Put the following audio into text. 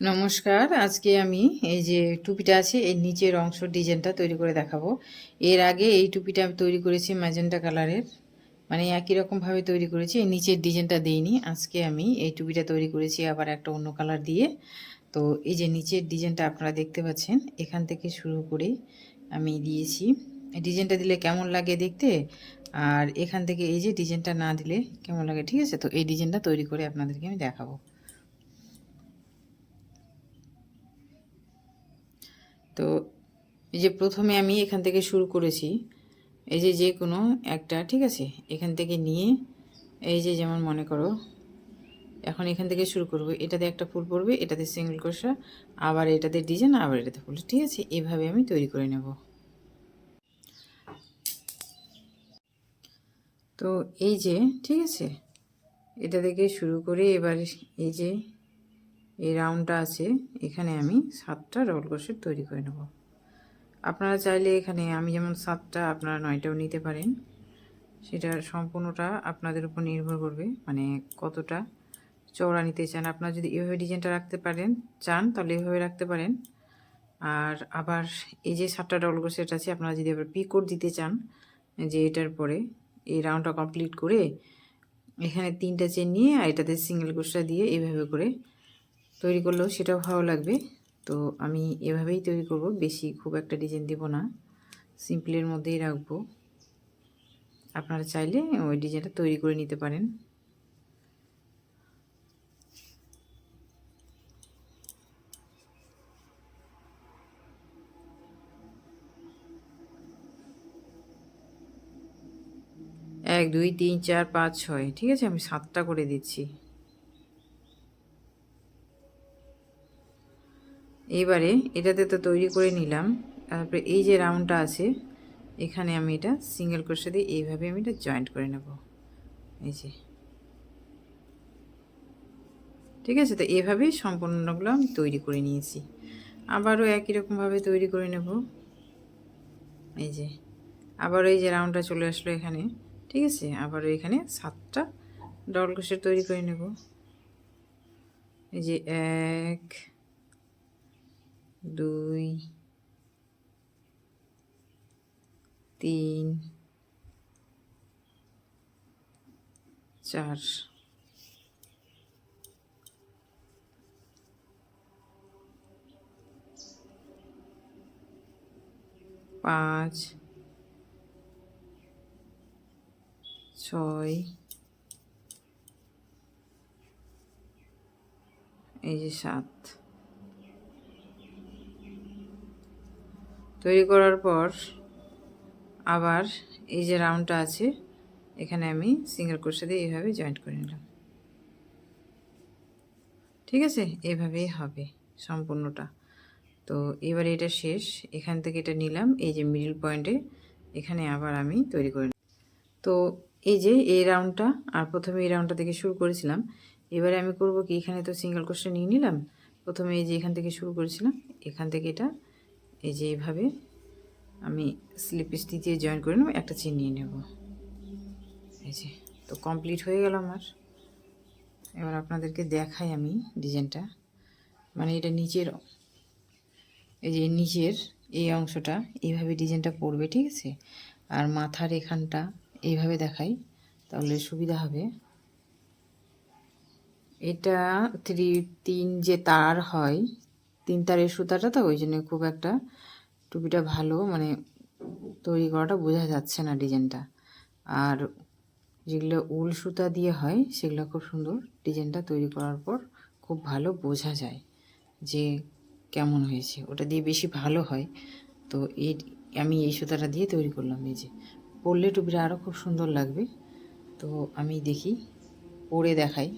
নমস্কার। আজকে আমি এই যে টুপিটা আছে এর নিচের অংশ ডিজাইনটা তৈরি করে দেখাবো। এর আগে এই টুপিটা আমি তৈরি করেছি ম্যাজেন্টা কালারের, মানে একই রকমভাবে তৈরি করেছি, এই নিচের ডিজাইনটা দিইনি। আজকে আমি এই টুপিটা তৈরি করেছি আবার একটা অন্য কালার দিয়ে। তো এই যে নিচের ডিজাইনটা আপনারা দেখতে পাচ্ছেন, এখান থেকে শুরু করে আমি দিয়েছি। এই ডিজাইনটা দিলে কেমন লাগে দেখতে, আর এখান থেকে এই যে ডিজাইনটা না দিলে কেমন লাগে, ঠিক আছে? তো এই ডিজাইনটা তৈরি করে আপনাদেরকে আমি দেখাবো। তো এই যে প্রথমে আমি এখান থেকে শুরু করেছি, এই যে যে কোনো একটা, ঠিক আছে, এখান থেকে নিয়ে এই যে যেমন মনে করো এখন এখান থেকে শুরু করব, এটাতে একটা ফুল পড়বে, এটাতে সিঙ্গেল ক্রোশা, আবার এটাতে ডিজাইন, আবার এটাতে ফুল, ঠিক আছে? এভাবে আমি তৈরি করে নেব। তো এই যে, ঠিক আছে, এটা থেকে শুরু করে এবার এই যে এই রাউন্ডটা আছে, এখানে আমি 7টা ডবল ক্রোশেট তৈরি করে নেব। আপনারা চাইলে এখানে আমি যেমন 7টা, আপনারা 9টাও নিতে পারেন। সেটা সম্পূর্ণটা আপনাদের উপর নির্ভর করবে, মানে কতটা চওড়া নিতে চান। আপনারা যদি এভাবে ডিজাইনটা রাখতে পারেন চান তাহলে এভাবে রাখতে পারেন। আর আবার এই যে 7টা ডবল ক্রোশেট আছে, আপনারা যদি আবার পিকোড দিতে চান, যে এটার পরে এই রাউন্ডটা কমপ্লিট করে এখানে 3টা চেন নিয়ে আর এটাতে সিঙ্গেল ক্রোশা দিয়ে এইভাবে করে তৈরি করলেও সেটাও ভালো লাগবে। তো আমি এভাবেই তৈরি করব, বেশি খুব একটা ডিজাইন দেব না, সিম্পলের মধ্যেই রাখবো। আপনারা চাইলে ওই ডিজাইনটা তৈরি করে নিতে পারেন। এক, দুই, তিন, চার, পাঁচ, ছয়, ঠিক আছে, আমি 7টা করে দিচ্ছি। এবারে এটাতে তো তৈরি করে নিলাম, তারপরে এই যে রাউন্ডটা আছে এখানে আমি এটা সিঙ্গেল ক্রোশা দিয়ে এইভাবে আমি এটা জয়েন্ট করে নেব। এই যে, ঠিক আছে, তো এভাবেই সম্পূর্ণগুলো আমি তৈরি করে নিয়েছি। আবারও একই রকমভাবে তৈরি করে নেব। এই যে আবারও এই যে রাউন্ডটা চলে আসলো এখানে, ঠিক আছে, আবারও এখানে 7টা ডবল ক্রোশেট তৈরি করে নেব। এই যে 1, 2, 3, 4, 5, 6, এই যে 7 তৈরি করার পর আবার এই যে রাউন্ডটা আছে এখানে আমি সিঙ্গেল ক্রোশা দিয়ে এইভাবে জয়েন্ট করে নিলাম। ঠিক আছে, এভাবেই হবে সম্পূর্ণটা। তো এবারে এটা শেষ, এখান থেকে এটা নিলাম, এই যে মিডল পয়েন্টে এখানে আবার আমি তৈরি করে। তো এই যে এই রাউন্ডটা, আর প্রথমে এই রাউন্ডটা থেকে শুরু করেছিলাম, এবারে আমি করব কি, এখানে তো সিঙ্গেল ক্রোশা নিয়ে নিলাম, প্রথমে এই যে এখান থেকে শুরু করেছিলাম, এখান থেকে এটা এই যে এইভাবে আমি স্লিপ স্টিচ দিয়ে জয়েন করে নেব, একটা চেন নিয়ে নেব। এই যে, তো কমপ্লিট হয়ে গেল আমার। এবার আপনাদেরকে দেখাই আমি ডিজাইনটা, মানে এটা নিচের, এই যে নিচের এই অংশটা এইভাবে ডিজাইনটা পড়বে, ঠিক আছে, আর মাথার এখানটা এইভাবে দেখাই তাহলে সুবিধা হবে। এটা 3 যে তার হয়, 3 তারের সুতাটা, তো ওই জন্য খুব একটা টুপিটা ভালো মানে তৈরি করাটা বোঝা যাচ্ছে না ডিজাইনটা। আর যেগুলো উল সুতা দিয়ে হয় সেগুলো খুব সুন্দর, ডিজাইনটা তৈরি করার পর খুব ভালো বোঝা যায় যে কেমন হয়েছে, ওটা দিয়ে বেশি ভালো হয়। তো এই আমি এই সুতাটা দিয়ে তৈরি করলাম। এই যে পরলে টুপিটা আরও খুব সুন্দর লাগবে। তো আমি দেখি পরে দেখাই।